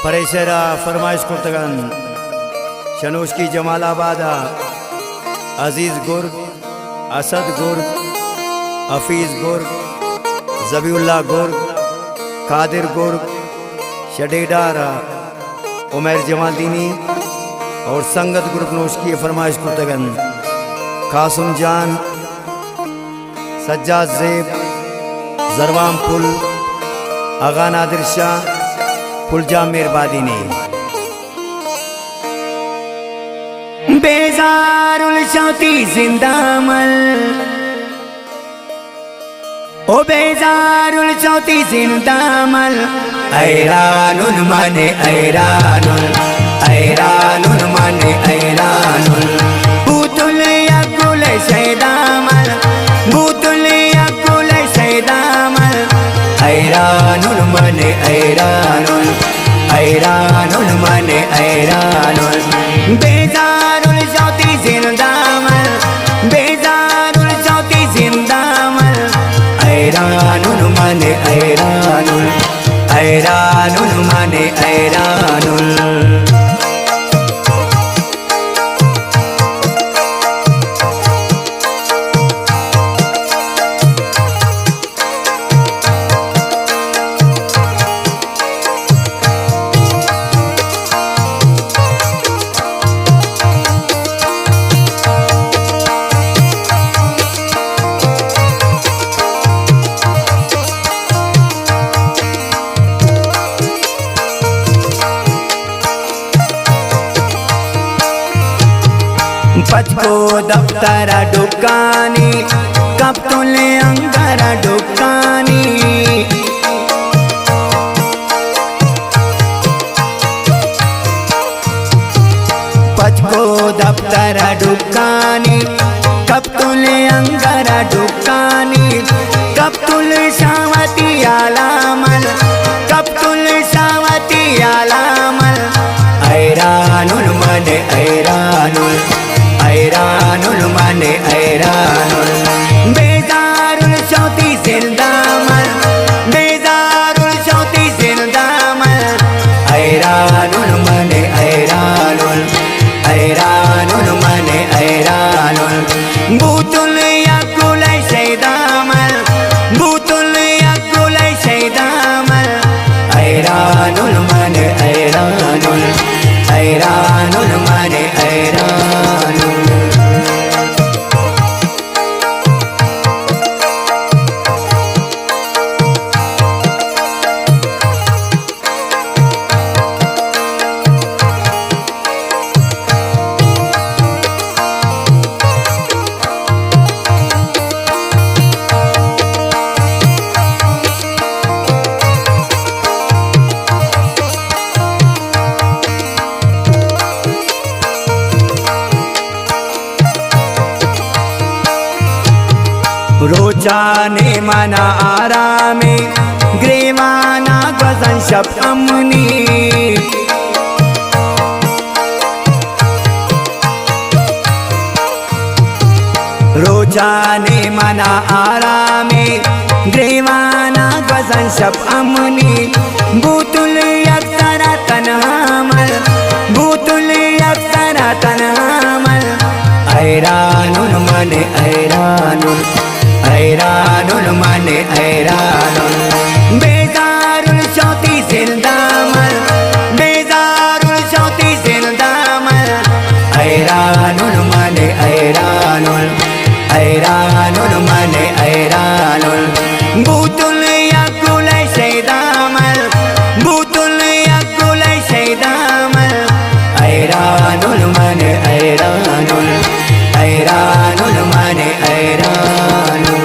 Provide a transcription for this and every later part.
परेशरा फरमाइश कुर्तगन शनूश की जमालाबादा अजीज़ गुर्ग असद गुर्ग हफीज़ गुर्ग ज़बीउल्लाह गुर्ग कादिर गुर्ग शडेडारा उमर जमालदीनी और संगत ग्रुप नोश की फरमाइश कुर्तगन कासुम जान सज्जाद ज़ेब जरवाम पुल आगा नादिर शाह फुलजा मेहरबादी ने बेजारुल शौती जिंदामल ओ बेजारुल शौती जिंदामल ऐरानुल माने ऐरानुल ऐरानुल माने ऐरानुल बूतुल यकुल शैदामल बूतुल यकुल शैदामल ऐरानुल माने ऐरानुल ऐरानुल माने ऐरानुल बेजारुल शौती जिंदामल बेजारुल शौती जिंदामल ऐरानुल माने ऐरानुल ऐरानुल माने ऐरानुल पचको दफ्तरा दुकानी कब तुले अंगारा दुकानी पचको दफ्तरा दुकानी कब तुले अंगारा दुकानी कब तुले शावती आलामल कब तुले शावती आलामल ऐरानुल माने ऐरानुल ऐरानुल माने ऐरानुल बेजारुल शौती जिंदामल बेजारुल शौती जिंदामल ऐरानुल माने ऐरानुल ऐरानुल माने ऐरानुल बूतुल यकुल शैदामल बूतुल यकुल शैदामल ऐरानुल माने ऐरानुल ऐरानुल माने ऐरानुल रोजाने मना आरामे ग्रेवाना गजन शब अमनी रोजाने मना आरामे ग्रेवाना गजन शब अमनी बूतुल यक्सरा तनहामल बूतुल यक्सरा तनहामल ऐरानुल माने ऐरानुल ऐरानुल माने ऐरानुल बेजारुल शौती जिंदामल बेजारुल शौती जिंदामल ऐरानुल माने ऐरानुल ऐरानुल माने ऐरानुल बूतुल यकुल शैदामल बूतुल यकुल शैदामल ऐरानुल माने ऐरानुल ऐरानुल माने ऐरानुल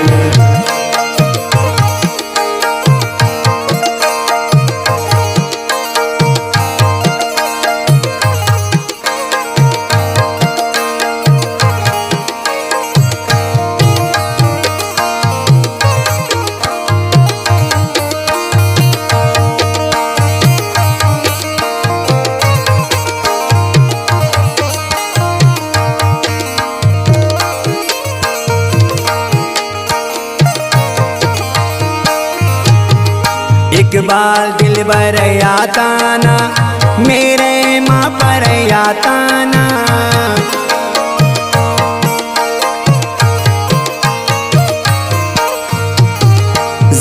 इकबाल दिलबर याताना मेरे माँ पर याताना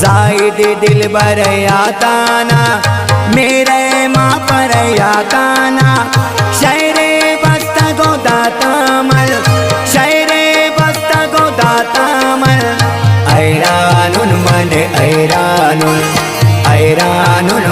जाहिद दिलबर याताना मेरे माँ पर याताना शहरे बस्ता को दातामल शहरे बस्ता को दातामल ऐरानुन मन ऐरानुन ऐरानुन